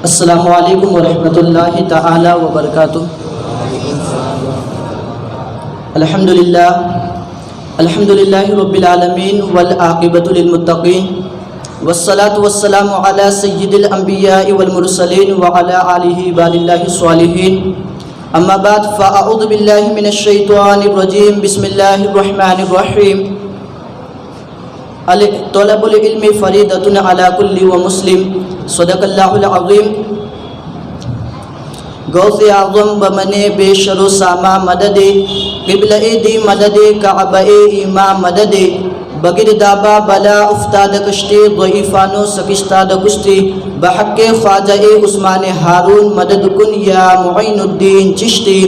السلام علیکم ورحمۃ اللہ تعالی وبرکاتہ۔ الحمدللہ رب العالمین والعاقبۃ للمتقین والصلاة والسلام علی سید الانبیاء والمرسلین وعلی آلہ عباد اللہ الصالحین، اما بعد فاعوذ باللہ من الشیطان الرجیم، بسم اللہ الرحمن الرحیم۔ طلب العلم فریضۃ علی کل ومسلم، صدق اللہ العظیم۔ غوث اعظم بمن بے شر و ساما مدد، قبلہ دی مدد کعبہ ایما مدد، بگردابا بلا افتاد کشتی ضعیفانو سکشتاد کشتی، بحق خواجہ عثمان ہارون مدد کن یا معین الدین چشتی،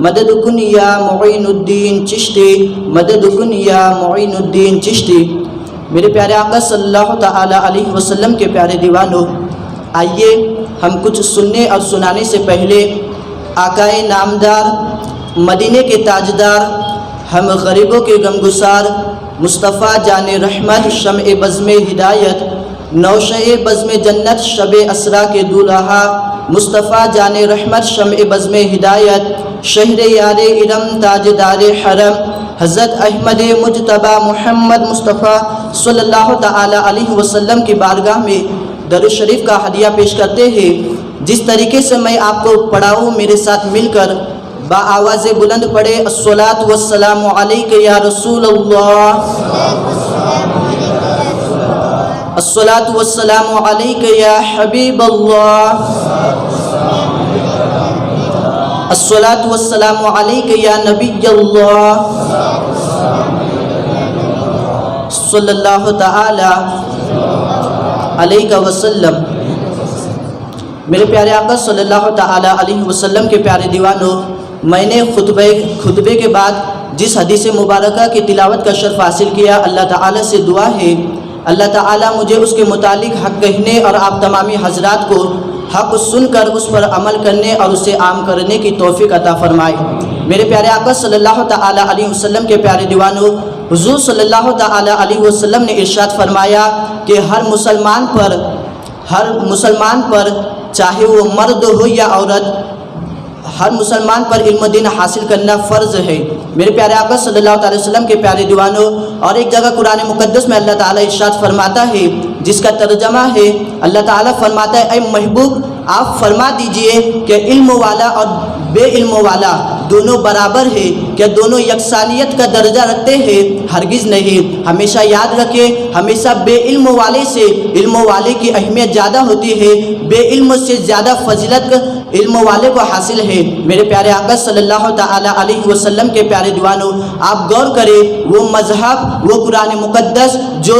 مدد کن یا معین الدین چشتی، مدد کن یا معین الدین چشتی۔ میرے پیارے آقا صلی اللہ تعالی علیہ وسلم کے پیارے دیوانوں، آئیے ہم کچھ سننے اور سنانے سے پہلے آقائے نامدار، مدینے کے تاجدار، ہم غریبوں کے غمگسار، مصطفیٰ جان رحمت، شمع بزم ہدایت، نوشہ بزم جنت، شب اسرا کے دولہا، مصطفیٰ جان رحمت، شمع بزم ہدایت، شہر یار ارم، تاجدار حرم، حضرت احمد مجتبی محمد مصطفیٰ صلی اللہ تعالی علیہ وسلم کی بارگاہ میں درود شریف کا ہدیہ پیش کرتے ہیں۔ جس طریقے سے میں آپ کو پڑھاؤں، میرے ساتھ مل کر با آواز بلند پڑھے، الصلاۃ والسلام علیک یا رسول اللہ، الصلاۃ والسلام علیک یا حبیب اللہ، الصلاۃ والسلام علیک یا نبی اللہ، صلی اللہ تعالی علیہ وسلم۔ میرے پیارے آقا صلی اللہ تعالی علیہ وسلم کے پیارے دیوانوں، میں نے خطبے کے بعد جس حدیث مبارکہ کی تلاوت کا شرف حاصل کیا، اللہ تعالی سے دعا ہے اللہ تعالی مجھے اس کے متعلق حق کہنے اور آپ تمامی حضرات کو حق سن کر اس پر عمل کرنے اور اسے عام کرنے کی توفیق عطا فرمائے۔ میرے پیارے آقا صلی اللہ تعالی علیہ وسلم کے پیارے دیوانوں، حضور صلی اللہ تعالی علیہ وسلم نے ارشاد فرمایا کہ ہر مسلمان پر چاہے وہ مرد ہو یا عورت، ہر مسلمان پر علم دین حاصل کرنا فرض ہے۔ میرے پیارے آقا صلی اللہ علیہ وسلم کے پیارے دیوانوں، اور ایک جگہ قرآن مقدس میں اللہ تعالیٰ ارشاد فرماتا ہے، جس کا ترجمہ ہے، اللہ تعالیٰ فرماتا ہے، اے محبوب آپ فرما دیجئے کہ علم والا اور بے علم والا دونوں برابر ہے، کہ دونوں یکسانیت کا درجہ رکھتے ہیں؟ ہرگز نہیں۔ ہمیشہ یاد رکھے، ہمیشہ بے علم والے سے علم والے کی اہمیت زیادہ ہوتی ہے، بے علم سے زیادہ فضیلت علم والے کو حاصل ہے۔ میرے پیارے آقا صلی اللہ تعالی علیہ وسلم کے پیارے دیوانوں، آپ غور کریں، وہ مذہب، وہ قرآن مقدس جو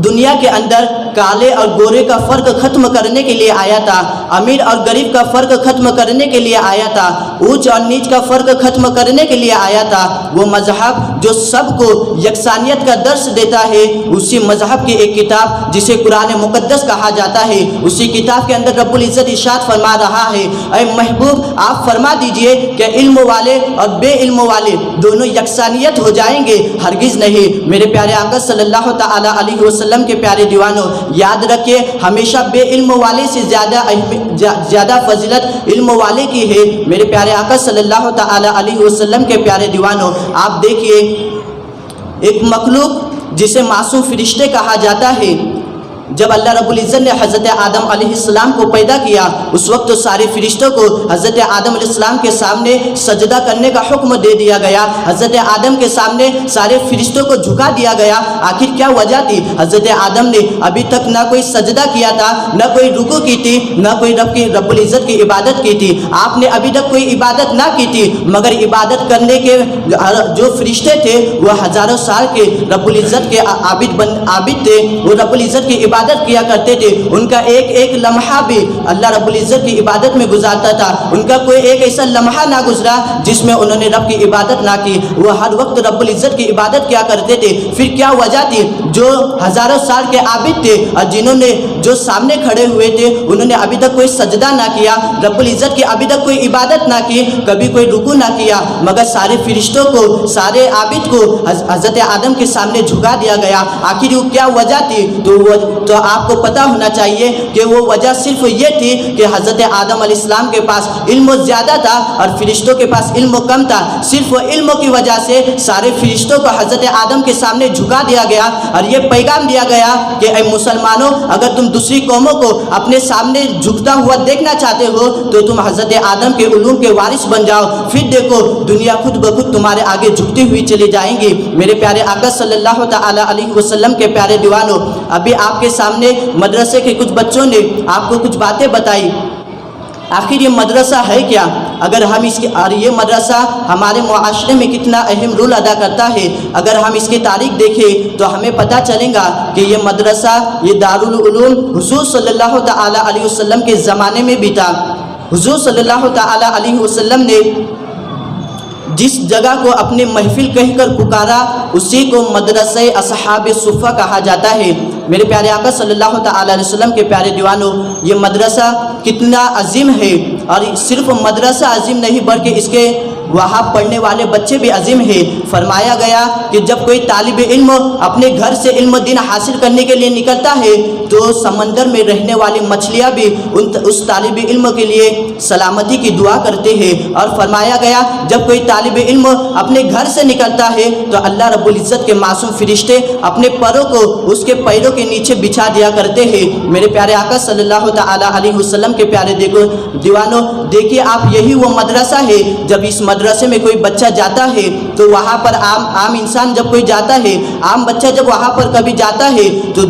دنیا کے اندر کالے اور گورے کا فرق ختم کرنے کے لیے آیا تھا، امیر اور غریب کا فرق ختم کرنے کے لیے آیا تھا، اونچ اور نیچ کا فرق ختم کرنے کے لیے آیا تھا، وہ مذہب جو سب کو یکسانیت کا درس دیتا ہے، اسی مذہب کی ایک کتاب جسے قرآن مقدس کہا جاتا ہے، اسی کتاب کے اندر رب العزت ارشاد فرما رہا ہے، اے محبوب آپ فرما دیجئے کہ علم والے اور بے علم والے دونوں یکسانیت ہو جائیں گے؟ ہرگز نہیں۔ میرے پیارے آقا صلی اللہ تعالی علیہ وسلم کے پیارے دیوانوں، یاد رکھیں، ہمیشہ بے علم والے سے زیادہ فضیلت علم والے کی ہے۔ میرے پیارے آقا صلی اللہ تعالی علیہ وسلم کے پیارے دیوانوں، آپ دیکھیے، ایک مخلوق جسے معصوم فرشتے کہا جاتا ہے، جب اللہ رب العزت نے حضرت آدم علیہ السلام کو پیدا کیا، اس وقت سارے فرشتوں کو حضرت آدم علیہ السلام کے سامنے سجدہ کرنے کا حکم دے دیا گیا، حضرت آدم کے سامنے سارے فرشتوں کو جھکا دیا گیا۔ آخر کیا وجہ تھی؟ حضرت آدم نے ابھی تک نہ کوئی سجدہ کیا تھا، نہ کوئی رکوع کی تھی، نہ کوئی رب العزت کی عبادت کی تھی۔ آپ نے ابھی تک کوئی عبادت نہ کی تھی، مگر عبادت کرنے کے جو فرشتے تھے وہ ہزاروں سال کے رب العزت کے عابد تھے، وہ رب العزت کی عبادت کیا کرتے تھے، ان کا ایک ایک لمحہ بھی اللہ رب العزت کی عبادت میں گزارتا تھا، ان کا کوئی ایک ایسا لمحہ نہ گزرا جس میں انہوں نے رب کی عبادت نہ کی، وہ ہر وقت رب العزت کی عبادت کیا کرتے تھے۔ پھر کیا وجہ تھی؟ جو ہزاروں سال کے عابد تھے اور جنہوں نے جو سامنے کھڑے ہوئے تھے انہوں نے ابھی تک کوئی سجدہ نہ کیا، رب العزت کی ابھی تک کوئی عبادت نہ کی، کبھی کوئی رکوع نہ کیا، مگر سارے فرشتوں کو، سارے عابد کو حضرت آدم کے سامنے جھکا دیا گیا۔ آخر وہ کیا وجہ تھی؟ تو آپ کو پتہ ہونا چاہیے کہ وہ وجہ صرف یہ تھی کہ حضرت آدم علیہ السلام کے پاس علم زیادہ تھا اور فرشتوں کے پاس علم کم تھا. صرف علم کی وجہ سے سارے فرشتوں کو حضرت آدم کے سامنے جھکا دیا گیا اور یہ پیغام دیا گیا کہ اے مسلمانوں، اگر تم دوسری قوموں کو اپنے سامنے جھکتا ہوا دیکھنا چاہتے ہو تو تم حضرت آدم کے علوم کے وارث بن جاؤ، پھر دیکھو دنیا خود بخود تمہارے آگے جھکتی ہوئی چلی جائیں گی. میرے پیارے آقا صلی اللہ تعالی علیہ وسلم کے پیارے دیوانوں، ابھی آپ کے سامنے مدرسے کے کچھ بچوں نے آپ کو کچھ باتیں بتائی. آخر یہ مدرسہ ہے کیا؟ اگر ہم اس کے اور یہ مدرسہ ہمارے معاشرے میں کتنا اہم رول ادا کرتا ہے، اگر ہم اس کی تاریخ دیکھیں تو ہمیں پتہ چلے گا کہ یہ مدرسہ، یہ دارالعلوم حضور صلی اللہ تعالی علیہ وسلم کے زمانے میں بھی تھا. حضور صلی اللہ تعالی علیہ وسلم نے جس جگہ کو اپنے محفل کہہ کر پکارا اسی کو مدرسہ اصحاب صفہ کہا جاتا ہے. میرے پیارے آقا صلی اللہ تعالی علیہ وسلم کے پیارے دیوانوں، یہ مدرسہ کتنا عظیم ہے، اور صرف مدرسہ عظیم نہیں بلکہ اس کے وہاں پڑھنے والے بچے بھی عظیم ہیں. فرمایا گیا کہ جب کوئی طالب علم اپنے گھر سے علم دین حاصل کرنے کے لیے نکلتا ہے تو سمندر میں رہنے والی مچھلیاں بھی اس طالب علم کے لیے سلامتی کی دعا کرتے ہیں. اور فرمایا گیا جب کوئی طالب علم اپنے گھر سے نکلتا ہے تو اللہ رب العزت کے معصوم فرشتے اپنے پروں کو اس کے پیروں کے نیچے بچھا دیا کرتے ہیں. میرے پیارے آقا صلی اللہ تعالی علیہ وسلم کے پیارے دیوانوں، دیکھیے آپ، یہی وہ مدرسہ ہے. جب اس مدرسے میں کوئی بچہ جاتا ہے تو وہاں پر عام انسان جب کوئی جاتا ہے، عام بچہ جب وہاں پر کبھی جاتا ہے تو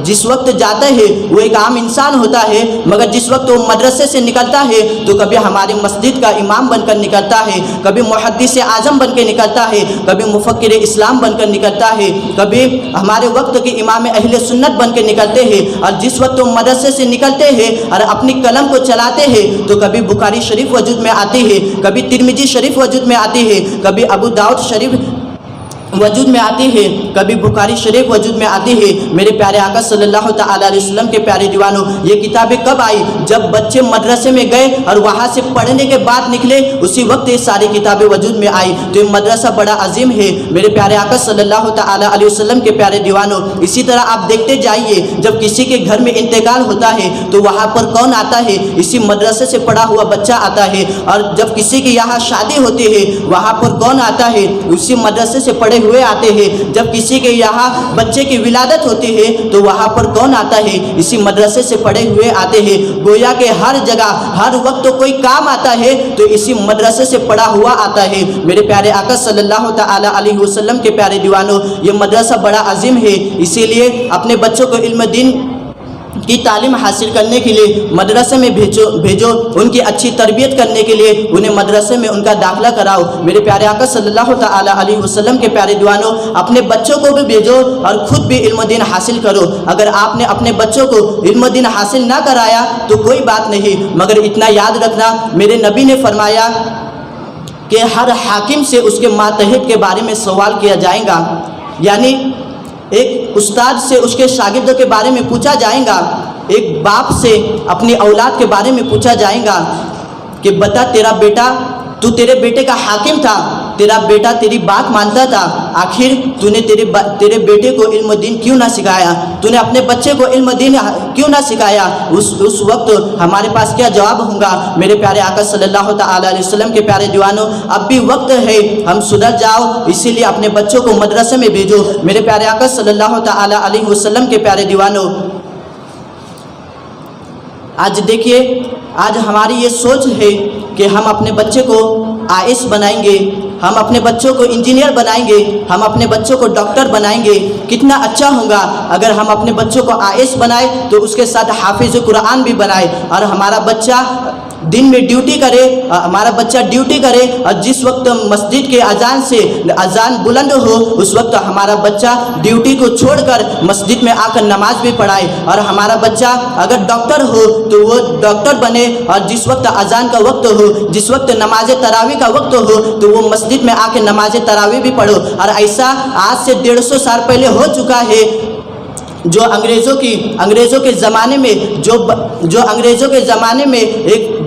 جس وقت جاتا ہے وہ ایک عام انسان ہوتا ہے، مگر جس وقت وہ مدرسے سے نکلتا ہے تو کبھی ہمارے مسجد کا امام بن کر نکلتا ہے، کبھی محدث اعظم بن کے نکلتا ہے، کبھی مفکر اسلام بن کر نکلتا ہے، کبھی ہمارے وقت کے امام اہل سنت بن کے نکلتے ہیں. اور جس وقت وہ مدرسے سے نکلتے ہیں اور اپنی قلم کو چلاتے ہیں تو کبھی بخاری شریف وجود میں آتی ہے، کبھی ترمذی شریف وجود میں آتی ہے، کبھی ابو داؤد شریف وجود میں آتی ہے، کبھی بخاری شریف وجود میں آتی ہے. میرے پیارے آقا صلی اللہ تعالی علیہ وسلم کے پیارے دیوانوں، یہ کتابیں کب آئی؟ جب بچے مدرسے میں گئے اور وہاں سے پڑھنے کے بعد نکلے اسی وقت یہ ساری کتابیں وجود میں آئی. تو یہ مدرسہ بڑا عظیم ہے. میرے پیارے آقا صلی اللہ تعالی علیہ وسلم کے پیارے دیوانوں، اسی طرح آپ دیکھتے جائیے جب کسی کے گھر میں انتقال ہوتا ہے تو وہاں پر کون آتا ہے؟ اسی مدرسے سے پڑھا ہوا بچہ آتا ہے. اور جب کسی کی یہاں شادی ہوتی ہے وہاں پر کون آتا ہے؟ اسی مدرسے سے پڑھے ہوئے آتے ہیں. جب کسی کے یہاں بچے کی ولادت ہوتی ہے تو وہاں پر کون آتا ہے؟ اسی مدرسے سے پڑھے ہوئے آتے ہیں. گویا کہ ہر جگہ ہر وقت کوئی کام آتا ہے تو اسی مدرسے سے پڑھا ہوا آتا ہے. میرے پیارے آقا صلی اللہ تعالی علیہ وسلم کے پیارے دیوانوں، یہ مدرسہ بڑا عظیم ہے. اسی لیے اپنے بچوں کو علم دین کی تعلیم حاصل کرنے کے لیے مدرسے میں بھیجو، ان کی اچھی تربیت کرنے کے لیے انہیں مدرسے میں ان کا داخلہ کراؤ. میرے پیارے آقا صلی اللہ تعالی علیہ وسلم کے پیارے دیوانوں، اپنے بچوں کو بھی بھیجو اور خود بھی علم دین حاصل کرو. اگر آپ نے اپنے بچوں کو علم دین حاصل نہ کرایا تو کوئی بات نہیں، مگر اتنا یاد رکھنا میرے نبی نے فرمایا کہ ہر حاکم سے اس کے ماتحت کے بارے میں سوال کیا جائے گا. یعنی ایک استاد سے اس کے شاگردوں کے بارے میں پوچھا جائے گا، ایک باپ سے اپنی اولاد کے بارے میں پوچھا جائے گا کہ بتا تیرے بیٹے کا حاکم تھا، تیرا بیٹا تیری بات مانتا تھا، آخر تو نے تیرے بیٹے کو علم دین کیوں نہ سکھایا؟ تو نے اپنے بچے کو علم دین کیوں نہ سکھایا؟ اس وقت ہمارے پاس کیا جواب ہوگا؟ میرے پیارے آقا صلی اللہ تعالی علیہ وسلم کے پیارے دیوانوں، اب بھی وقت ہے، ہم سدھر جاؤ، اسی لیے اپنے بچوں کو مدرسے میں بھیجو. میرے پیارے آقا صلی اللہ تعالی علیہ وسلم کے پیارے دیوانوں، آج دیکھیے، آج ہماری یہ سوچ ہے کہ ہم اپنے بچے کو آئیس بنائیں گے، ہم اپنے بچوں کو انجینئر بنائیں گے، ہم اپنے بچوں کو ڈاکٹر بنائیں گے. کتنا اچھا ہوگا اگر ہم اپنے بچوں کو آئیس بنائے تو اس کے ساتھ حافظ قرآن بھی بنائے، اور ہمارا بچہ دن میں ڈیوٹی کرے، ہمارا بچہ ڈیوٹی کرے، اور جس وقت مسجد کے اذان بلند ہو اس وقت ہمارا بچہ ڈیوٹی کو چھوڑ کر مسجد میں آ کر نماز بھی پڑھائے. اور ہمارا بچہ اگر ڈاکٹر ہو تو وہ ڈاکٹر بنے، اور جس وقت اذان کا وقت ہو، جس وقت نماز تراویح کا وقت ہو تو وہ مسجد میں آ کے نماز تراویح بھی پڑھو. اور ایسا آج سے 150 سال پہلے ہو چکا ہے. جو انگریزوں کے زمانے میں ایک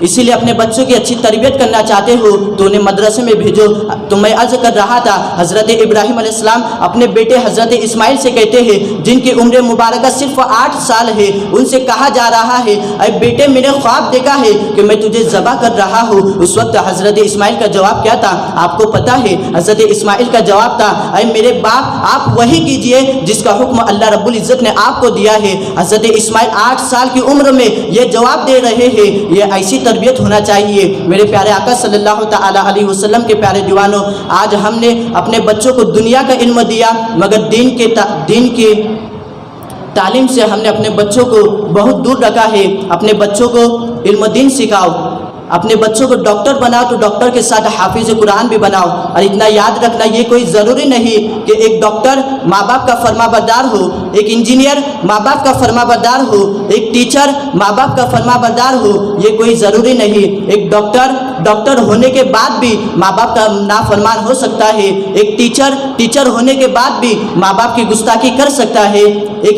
اسی لیے اپنے بچوں کی اچھی تربیت کرنا چاہتے ہو تو انہیں مدرسے میں بھیجو. تو میں عرض کر رہا تھا حضرت ابراہیم علیہ السلام اپنے بیٹے حضرت اسماعیل سے کہتے ہیں جن کی عمر مبارکہ صرف 8 سال ہے، ان سے کہا جا رہا ہے اے بیٹے میں نے خواب دیکھا ہے کہ میں تجھے ذبح کر رہا ہوں. اس وقت حضرت اسماعیل کا جواب کیا تھا آپ کو پتہ ہے؟ حضرت اسماعیل کا جواب تھا اے میرے باپ آپ وہی کیجئے جس کا حکم اللہ رب العزت نے آپ کو دیا ہے. حضرت اسماعیل 8 سال کی عمر میں یہ جواب دے رہے ہیں. یہ ایسی تربیت ہونا چاہیے. میرے پیارے آقا صلی اللہ تعالی علیہ وسلم کے پیارے دیوانوں، آج ہم نے اپنے بچوں کو دنیا کا علم دیا مگر دین کی تعلیم سے ہم نے اپنے بچوں کو بہت دور رکھا ہے. اپنے بچوں کو علم دین سکھاؤ. اپنے بچوں کو ڈاکٹر بناؤ تو ڈاکٹر کے ساتھ حافظ قرآن بھی بناؤ. اور اتنا یاد رکھنا یہ کوئی ضروری نہیں کہ ایک ڈاکٹر ماں باپ کا فرما بردار ہو، ایک انجینئر ماں باپ کا فرما بردار ہو، ایک ٹیچر ماں باپ کا فرما بردار ہو. یہ کوئی ضروری نہیں. ایک ڈاکٹر ہونے کے بعد بھی ماں باپ کا نافرمان ہو سکتا ہے. ایک ٹیچر ہونے کے بعد بھی ماں باپ کی گستاخی کر سکتا ہے. ایک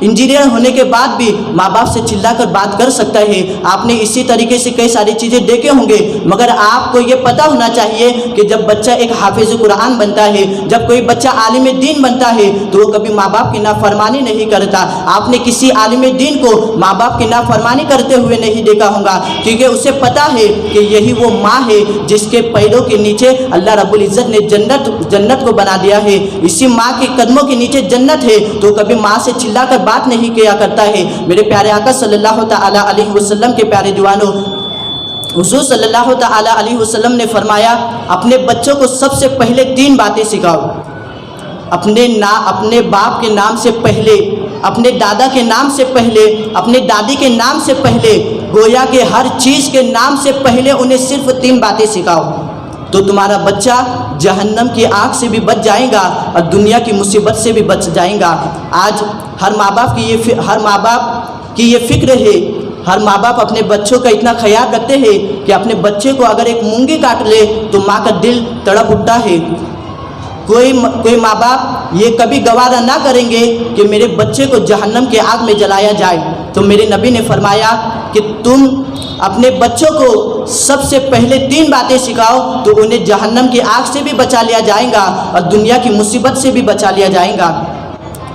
انجینئر ہونے کے بعد بھی ماں باپ سے چلا کر بات کر سکتا ہے. آپ نے اسی طریقے سے کئی ساری چیزیں دیکھے ہوں گے مگر آپ کو یہ پتہ ہونا چاہیے کہ جب بچہ ایک حافظ قرآن بنتا ہے، جب کوئی بچہ عالم دین بنتا ہے تو وہ کبھی ماں باپ کی نافرمانی نہیں کرتا. آپ نے کسی عالم دین کو ماں باپ کی نافرمانی کرتے ہوئے نہیں دیکھا ہوگا کیونکہ اسے پتہ ہے کہ یہی وہ ماں ہے جس کے پیروں کے نیچے اللہ رب العزت نے جنت کو بنا دیا ہے. اسی ماں کے قدموں کے نیچے جنت ہے تو کبھی ماں سے چلا کر بات نہیں کیا کرتا ہے. میرے پیارے آقا صلی اللہ تعالی علیہ وسلم کے پیارے دیوانوں، حضور صلی اللہ تعالی علیہ وسلم نے فرمایا اپنے بچوں کو سب سے پہلے 3 باتیں سکھاؤ. اپنے باپ کے نام سے پہلے، اپنے دادا کے نام سے پہلے، اپنے دادی کے نام سے پہلے، گویا کہ ہر چیز کے نام سے پہلے انہیں صرف 3 باتیں سکھاؤ تو تمہارا بچہ جہنم کی آگ سے بھی بچ جائے گا اور دنیا کی مصیبت سے بھی بچ جائے گا. آج ہر ماں باپ کی یہ فکر ہے. ہر ماں باپ اپنے بچوں کا اتنا خیال رکھتے ہیں کہ اپنے بچے کو اگر ایک مونگی کاٹ لے تو ماں کا دل تڑپ اٹھتا ہے. کوئی ماں باپ یہ کبھی گوارا نہ کریں گے کہ میرے بچے کو جہنم کے آگ میں جلایا جائے. تو میرے نبی نے فرمایا کہ تم اپنے بچوں کو سب سے پہلے 3 باتیں سکھاؤ تو انہیں جہنم کی آگ سے بھی بچا لیا جائے گا اور دنیا کی مصیبت سے بھی بچا لیا جائے گا.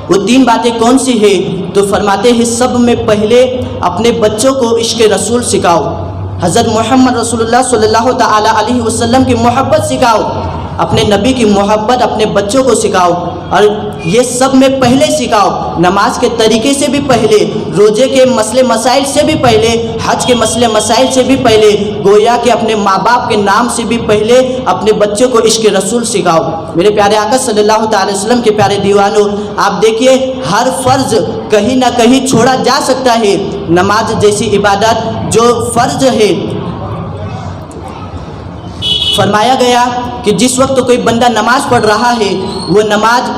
وہ 3 باتیں کون سی ہیں؟ تو فرماتے ہیں سب میں پہلے اپنے بچوں کو عشق رسول سکھاؤ. حضرت محمد رسول اللہ صلی اللہ تعالی علیہ وسلم کی محبت سکھاؤ. اپنے نبی کی محبت اپنے بچوں کو سکھاؤ. اور یہ سب میں پہلے سکھاؤ. نماز کے طریقے سے بھی پہلے، روزے کے مسئلے مسائل سے بھی پہلے، حج کے مسئلے مسائل سے بھی پہلے، گویا کہ اپنے ماں باپ کے نام سے بھی پہلے اپنے بچوں کو عشق رسول سکھاؤ. میرے پیارے آقا صلی اللہ تعالی وسلم کے پیارے دیوانوں، آپ دیکھیے ہر فرض کہیں نہ کہیں چھوڑا جا سکتا ہے. نماز جیسی عبادت جو فرض ہے، فرمایا گیا کہ جس وقت کوئی بندہ نماز پڑھ رہا ہے وہ نماز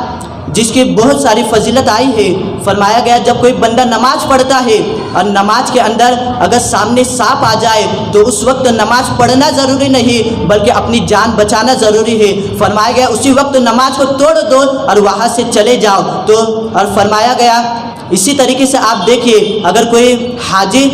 جس کی بہت ساری فضیلت آئی ہے، فرمایا گیا جب کوئی بندہ نماز پڑھتا ہے اور نماز کے اندر اگر سامنے سانپ آ جائے تو اس وقت نماز پڑھنا ضروری نہیں بلکہ اپنی جان بچانا ضروری ہے. فرمایا گیا اسی وقت نماز کو توڑ دو اور وہاں سے چلے جاؤ. تو اور فرمایا گیا اسی طریقے سے آپ دیکھیے اگر کوئی حاجی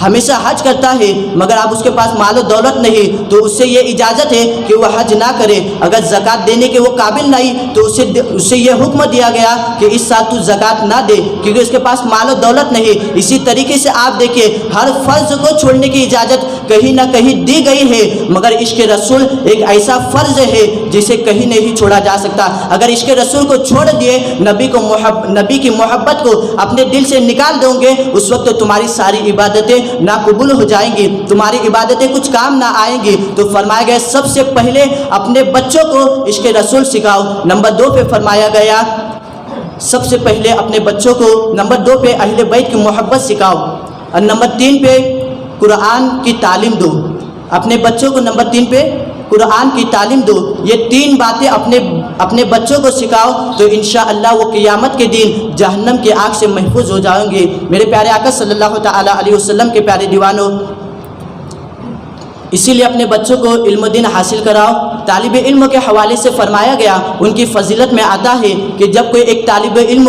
ہمیشہ حج کرتا ہے مگر اب اس کے پاس مال و دولت نہیں تو اس سے یہ اجازت ہے کہ وہ حج نہ کرے. اگر زکوٰۃ دینے کے وہ قابل نہیں تو اس سے یہ حکم دیا گیا کہ اس سال تو زکوٰۃ نہ دے کیونکہ اس کے پاس مال و دولت نہیں. اسی طریقے سے آپ دیکھیے ہر فرض کو چھوڑنے کی اجازت کہیں نہ کہیں دی گئی ہے مگر عشق رسول ایک ایسا فرض ہے جسے کہیں نہیں چھوڑا جا سکتا. اگر عشق رسول کو چھوڑ دیے، نبی کی محبت کو اپنے دل سے نکال دو گے، اس وقت تمہاری ساری عبادتیں ناقبول ہو جائیں گی، تمہاری عبادتیں کچھ کام نہ آئیں گی. تو فرمایا گیا سب سے پہلے اپنے بچوں کو عشق رسول سکھاؤ. نمبر 2 پہ فرمایا گیا سب سے پہلے اپنے بچوں کو، نمبر 2 پہ اہل بیت کی محبت سکھاؤ اور نمبر 3 پہ قرآن کی تعلیم دو. اپنے بچوں کو نمبر 3 پہ قرآن کی تعلیم دو. یہ 3 باتیں اپنے بچوں کو سکھاؤ تو انشاءاللہ وہ قیامت کے دن جہنم کی آگ سے محفوظ ہو جائیں گے. میرے پیارے آقا صلی اللہ تعالی علیہ وسلم کے پیارے دیوانوں، اسی لیے اپنے بچوں کو علم دین حاصل کراؤ. طالب علم کے حوالے سے فرمایا گیا ان کی فضیلت میں آتا ہے کہ جب کوئی ایک طالب علم